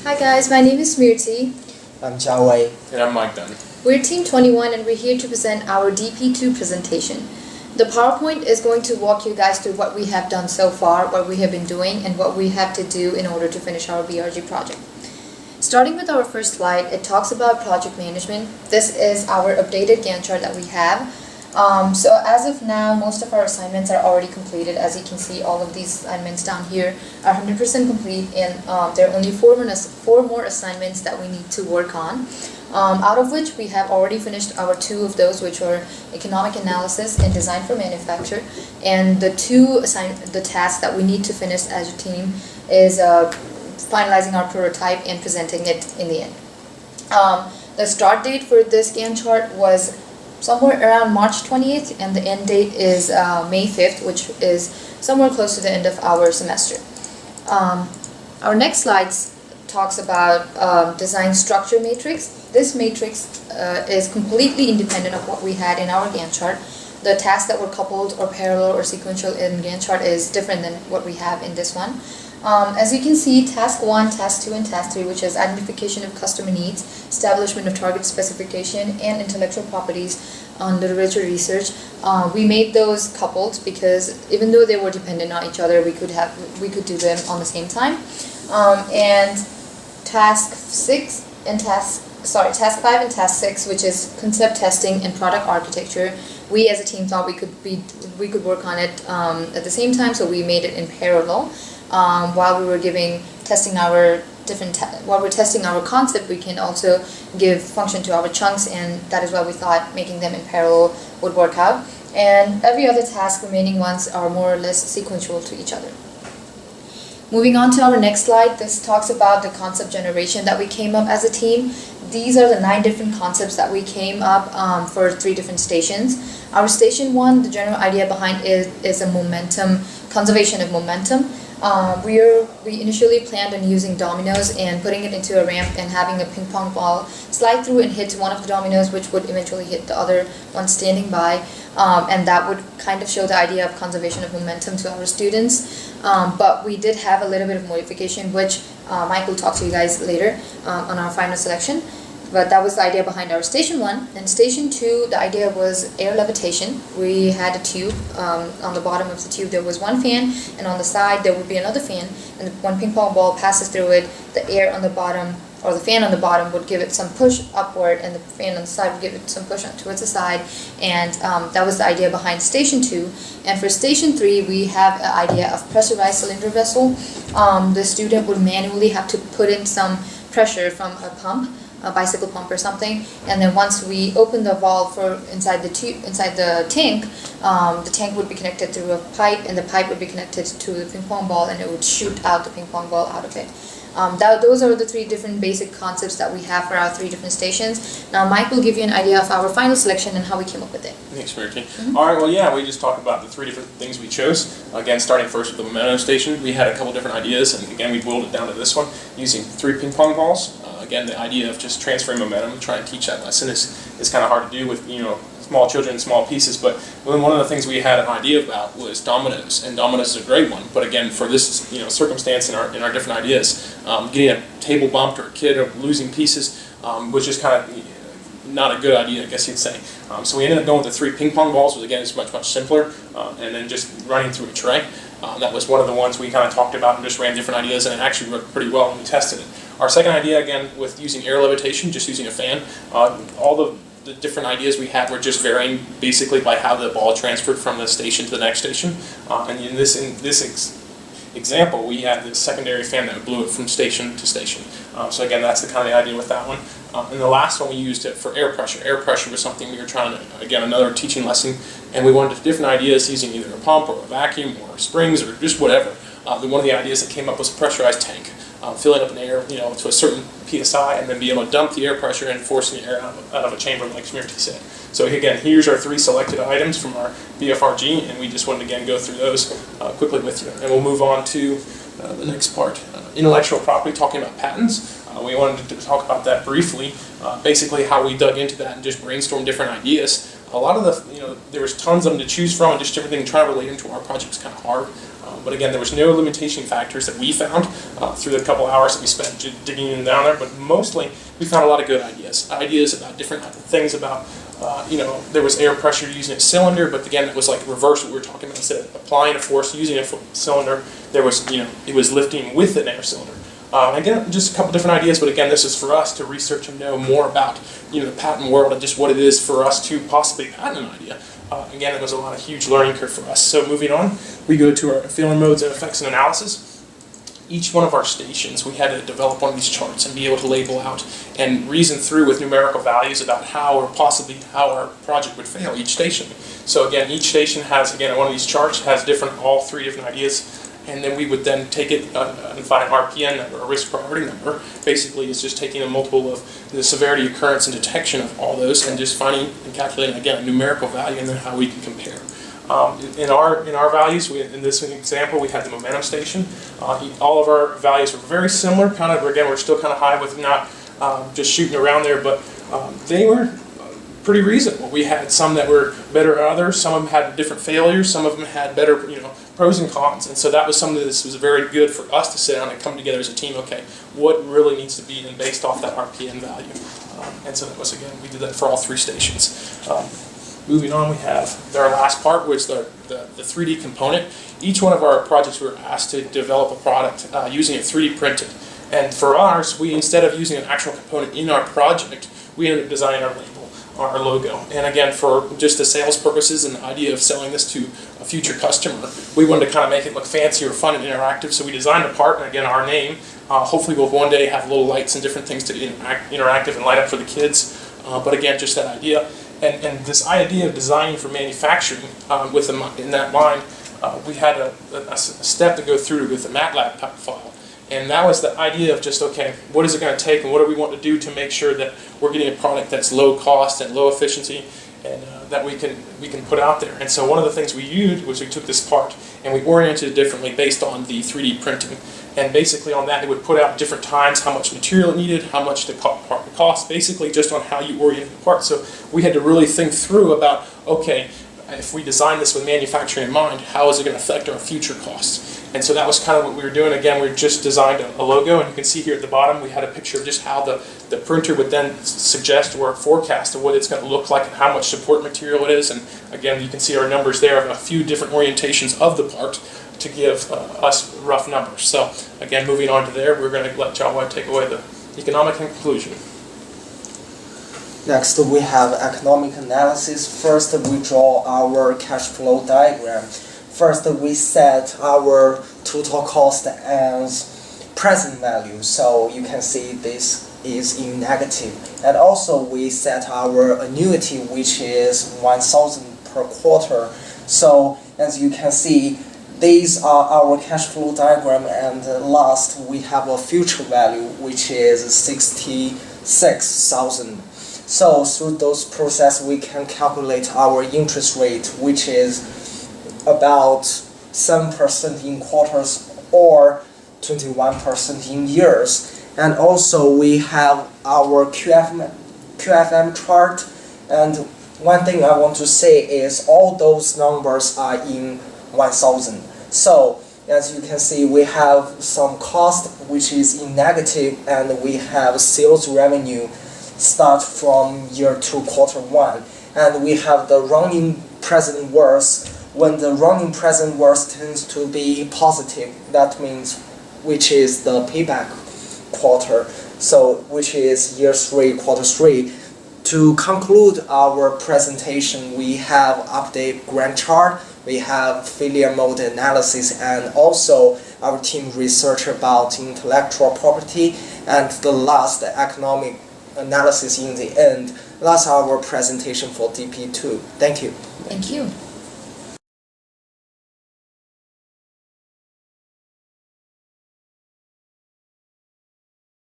Hi guys, my name is Smriti. I'm Chao Wei. And I'm Mike Dunn. We're Team 21 and we're here to present our DP2 presentation. The PowerPoint is going to walk you guys through what we have done so far, what we have been doing, and what we have to do in order to finish our BRG project. Starting with our first slide, it talks about project management. This is our updated Gantt chart that we have. So as of now, most of our assignments are already completed. As you can see, all of these assignments down here are 100% complete, and there are only four more assignments that we need to work on. Out of which we have already finished our two of those, which are economic analysis and design for manufacture. And the tasks that we need to finish as a team is finalizing our prototype and presenting it in the end. The start date for this Gantt chart was somewhere around March 20th, and the end date is May 5th, which is somewhere close to the end of our semester. Our next slide talks about design structure matrix. This matrix is completely independent of what we had in our Gantt chart. The tasks that were coupled or parallel or sequential in Gantt chart is different than what we have in this one. As you can see, task 1, task 2, and task 3, which is identification of customer needs, establishment of target specification, and intellectual properties on literature research, we made those coupled because even though they were dependent on each other, we could do them on the same time. And task 5 and task 6, which is concept testing and product architecture, we as a team thought we could work on it at the same time, so we made it in parallel. While we were testing our concept, we can also give function to our chunks, and that is why we thought making them in parallel would work out. And every other task, remaining ones, are more or less sequential to each other. Moving on to our next slide, this talks about the concept generation that we came up as a team. These are the 9 different concepts that we came up for 3 different stations. Our station 1, the general idea behind it is a conservation of momentum. We initially planned on using dominoes and putting it into a ramp and having a ping pong ball slide through and hit one of the dominoes, which would eventually hit the other one standing by, and that would kind of show the idea of conservation of momentum to our students. But we did have a little bit of modification, which Mike will talk to you guys later on our final selection. But that was the idea behind our station 1. And station 2, the idea was air levitation. We had a tube. On the bottom of the tube there was one fan, and on the side there would be another fan, and when ping pong ball passes through it, the air on the bottom, or the fan on the bottom, would give it some push upward, and the fan on the side would give it some push towards the side. And that was the idea behind station 2. And for station 3, we have an idea of pressurized cylinder vessel. The student would manually have to put in some pressure from a pump, a bicycle pump or something, and then once we open the valve for inside the tank would be connected through a pipe, and the pipe would be connected to the ping pong ball, and it would shoot out the ping pong ball out of it. Those are the 3 different basic concepts that we have for our 3 different stations. Now Mike will give you an idea of our final selection and how we came up with it. Thanks, Smriti. Alright, well yeah, we just talked about the 3 different things we chose. Again, starting first with the momentum station, we had a couple different ideas, and again we boiled it down to this one, using 3 ping pong balls. Again, the idea of just transferring momentum, trying to teach that lesson is kind of hard to do with small children in small pieces. But one of the things we had an idea about was dominoes, and dominoes is a great one. But again, for this circumstance in our different ideas, getting a table bumped or a kid losing pieces was just kind of not a good idea, I guess you'd say. So we ended up going with the 3 ping pong balls, which again is much simpler, and then just running through a tray. That was one of the ones we kind of talked about and just ran different ideas, and it actually worked pretty well when we tested it. Our second idea, again, with using air levitation, just using a fan, all the different ideas we had were just varying basically by how the ball transferred from the station to the next station. And in this example, we had the secondary fan that blew it from station to station. So again, that's the kind of idea with that one. And the last one, we used it for air pressure. Air pressure was something we were trying to, again, another teaching lesson, and we wanted different ideas using either a pump or a vacuum or springs or just whatever. One of the ideas that came up was a pressurized tank. Filling up an air, to a certain PSI, and then be able to dump the air pressure and forcing the air out of a chamber, like Smriti said. So again, here's our 3 selected items from our BFRG, and we just wanted to again go through those quickly with you. And we'll move on to the next part, intellectual property, talking about patents. We wanted to talk about that briefly, basically how we dug into that and just brainstormed different ideas. A lot of the, there was tons of them to choose from, and just everything trying to relate into our project is kind of hard. But again, there was no limitation factors that we found through the couple hours that we spent digging in down there, but mostly we found a lot of good ideas. Ideas about different things about, there was air pressure using a cylinder, but again, it was like reverse what we were talking about. Instead of applying a force using a cylinder, there was, it was lifting with an air cylinder. Again, just a couple different ideas, but again, this is for us to research and know more about, the patent world and just what it is for us to possibly patent an idea. Again, it was a lot of huge learning curve for us. So moving on, we go to our failure modes and effects and analysis. Each one of our stations, we had to develop one of these charts and be able to label out and reason through with numerical values about how or possibly how our project would fail each station. So again, each station has, again, one of these charts has all three different ideas. And then we would then take it and find an RPN number, a risk priority number. Basically, it's just taking a multiple of the severity, occurrence, and detection of all those, and just finding and calculating again a numerical value, and then how we can compare. In our values, in this example, we had the momentum station. All of our values were very similar. Kind of again, we're still kind of high with not just shooting around there, but they were pretty reasonable. We had some that were better than others. Some of them had different failures. Some of them had better, pros and cons. And so that was something that was very good for us to sit down and come together as a team. Okay, what really needs to be based off that RPN value? And so that was, again, we did that for all three stations. Moving on, we have our last part, which is the 3D component. Each one of our projects, we were asked to develop a product using it 3D printed. And for ours, we, instead of using an actual component in our project, we ended up designing our label, our logo. And again, for just the sales purposes and the idea of selling this to a future customer, we wanted to kind of make it look fancy or fun and interactive, so we designed a part, and again, our name. Hopefully we'll one day have little lights and different things to be interactive and light up for the kids. But again, just that idea. And this idea of designing for manufacturing, in that mind, we had a step to go through with the MATLAB file. And that was the idea of just, okay, what is it going to take and what do we want to do to make sure that we're getting a product that's low cost and low efficiency and that we can put out there. And so one of the things we used was we took this part and we oriented it differently based on the 3D printing. And basically on that, it would put out different times how much material it needed, how much the part would cost, basically just on how you orient the part. So we had to really think through about, okay, if we design this with manufacturing in mind, how is it going to affect our future costs? And so that was kind of what we were doing. Again, we just designed a logo, and you can see here at the bottom, we had a picture of just how the printer would then suggest or forecast of what it's going to look like and how much support material it is. And again, you can see our numbers there of a few different orientations of the part to give us rough numbers. So again, moving on to there, we're going to let John White take away the economic conclusion. Next, we have economic analysis. First, we draw our cash flow diagram. First, we set our total cost as present value. So you can see this is in negative. And also, we set our annuity, which is 1,000 per quarter. So as you can see, these are our cash flow diagram. And last, we have a future value, which is 66,000. So through those process, we can calculate our interest rate, which is about 7% in quarters or 21% in years. And also we have our QFM chart. And one thing I want to say is all those numbers are in 1,000. So as you can see, we have some cost which is in negative, and we have sales revenue start from year 2, quarter 1, and we have the running present worth. When the running present worth tends to be positive, that means which is the payback quarter, so which is year 3, quarter 3. To conclude our presentation, we have update Gantt chart, we have failure mode analysis, and also our team research about intellectual property, and the last economic analysis in the end. That's our presentation for DP2. Thank you. Thank you.